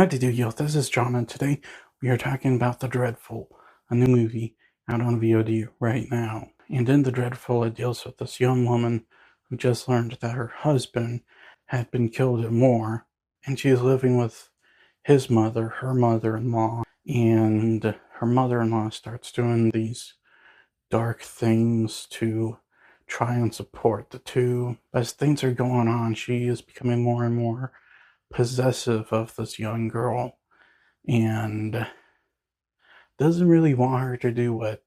How do you? This is John, and today we are talking about The Dreadful, a new movie out on VOD right now. And in The Dreadful, it deals with this young woman who just learned that her husband had been killed in war, and she is living with his mother, her mother-in-law, and her mother-in-law starts doing these dark things to try and support the two. As things are going on, she is becoming more and more possessive of this young girl and doesn't really want her to do what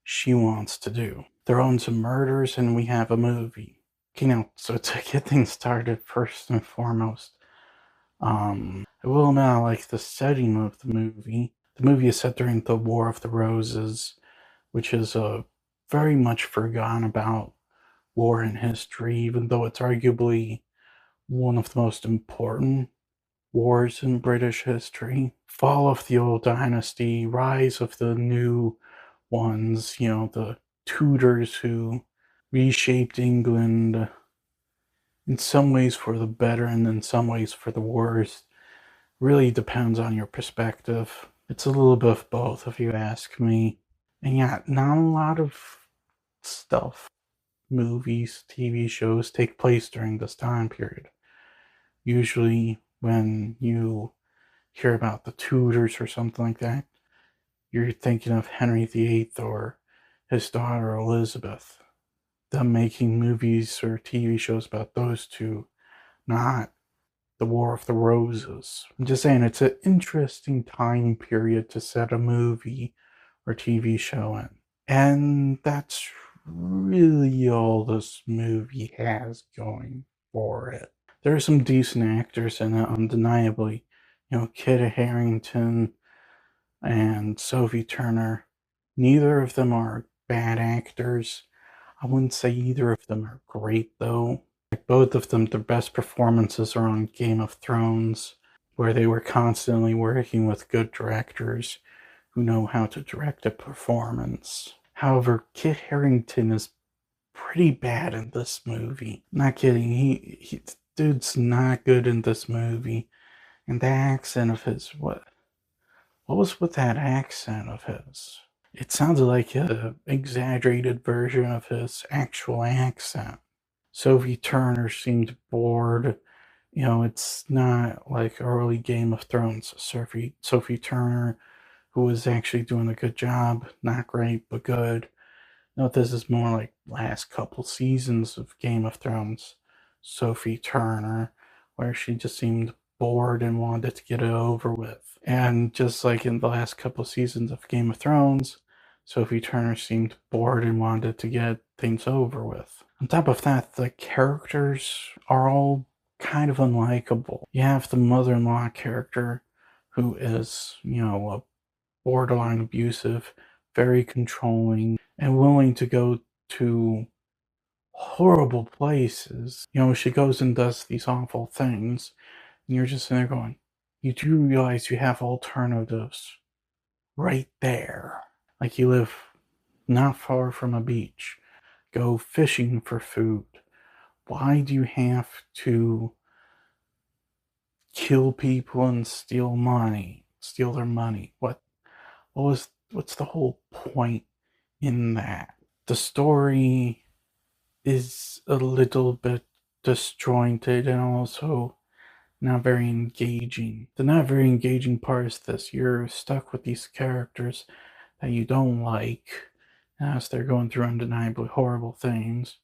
she wants to do. They're on some murders, and we have a movie. Okay, now, so to get things started, first and foremost, I will admit I like the setting of the movie. The movie is set during the War of the Roses, which is a very much forgotten about war in history, even though it's arguably one of the most important wars in British history. Fall of the old dynasty, rise of the new ones, the Tudors who reshaped England in some ways for the better and in some ways for the worse. Really depends on your perspective. It's a little bit of both, if you ask me. And yeah, not a lot of stuff, movies, TV shows take place during this time period. Usually, when you hear about the Tudors or something like that, you're thinking of Henry VIII or his daughter Elizabeth. Them making movies or TV shows about those two, not the War of the Roses. I'm just saying it's an interesting time period to set a movie or TV show in. And that's really all this movie has going for it. There are some decent actors in it, undeniably. Kit Harington and Sophie Turner. Neither of them are bad actors. I wouldn't say either of them are great, though. Like both of them, their best performances are on Game of Thrones, where they were constantly working with good directors who know how to direct a performance. However, Kit Harington is pretty bad in this movie. Not kidding, he dude's not good in this movie. And the accent of his, what was with that accent of his? It sounded like an exaggerated version of his actual accent. Sophie Turner seemed bored. It's not like early Game of Thrones. Sophie Turner, who was actually doing a good job, not great, but good. This is more like last couple seasons of Game of Thrones. Sophie Turner, where she just seemed bored and wanted to get it over with. And just like in the last couple seasons of Game of Thrones, Sophie Turner seemed bored and wanted to get things over with. On top of that, the characters are all kind of unlikable. You have the mother-in-law character who is, a borderline abusive, very controlling, and willing to go to horrible places. She goes and does these awful things, and you're just sitting there going, you do realize you have alternatives right there. Like you live not far from a beach, go fishing for food. Why do you have to kill people and steal their money? What's the whole point in that? The story is a little bit disjointed and also not very engaging. The not very engaging part is this: you're stuck with these characters that you don't like as they're going through undeniably horrible things,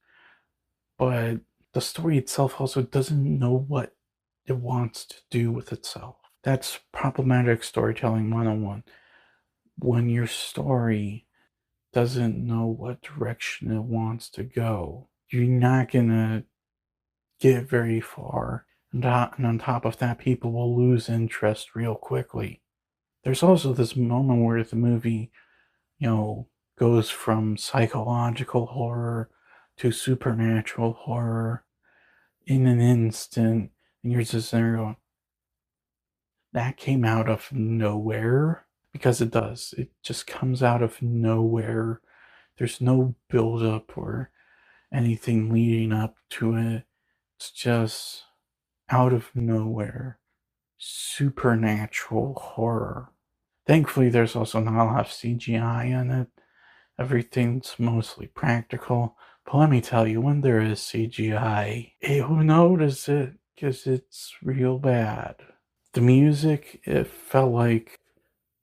but the story itself also doesn't know what it wants to do with itself. That's problematic storytelling 101. When your story doesn't know what direction it wants to go, you're not gonna get very far. And on top of that, people will lose interest real quickly. There's also this moment where the movie, goes from psychological horror to supernatural horror in an instant, and you're just there going, that came out of nowhere. Because it does. It just comes out of nowhere. There's no build up or anything leading up to it. It's just out of nowhere. supernatural horror. Thankfully, there's also not a lot of CGI in it. Everything's mostly practical. But let me tell you, when there is CGI, you'll notice it because it's real bad. The music, it felt like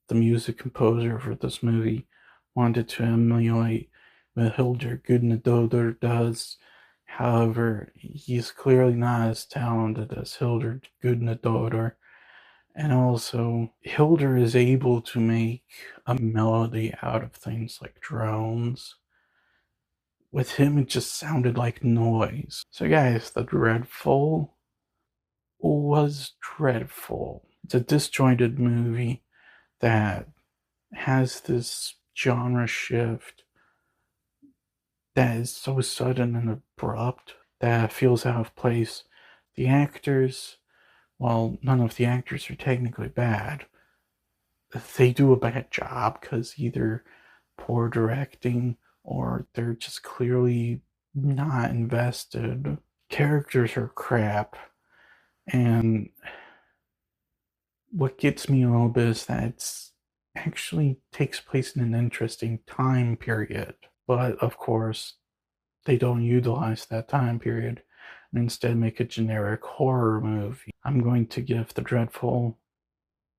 the music composer for this movie wanted to emulate what Hildur Gudnadottir does. However, he's clearly not as talented as Hildur Gudnadottir. And also, Hildur is able to make a melody out of things like drones. With him, it just sounded like noise. So, guys, The Dreadful was dreadful. It's a disjointed movie that has this genre shift that is so sudden and abrupt that feels out of place. The actors, well, none of the actors are technically bad. They do a bad job because either poor directing or they're just clearly not invested. Characters are crap, and what gets me a little bit is that it's actually takes place in an interesting time period. But of course, they don't utilize that time period and instead make a generic horror movie. I'm going to give The Dreadful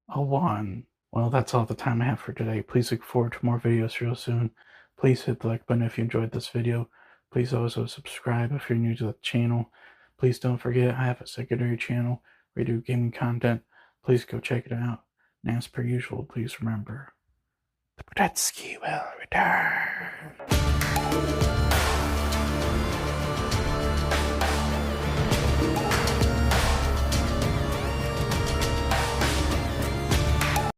a 1. Well, that's all the time I have for today. Please look forward to more videos real soon. Please hit the like button if you enjoyed this video. Please also subscribe if you're new to the channel. Please don't forget I have a secondary channel where I do gaming content. Please go check it out. And as per usual, please remember, the Podetsky will return.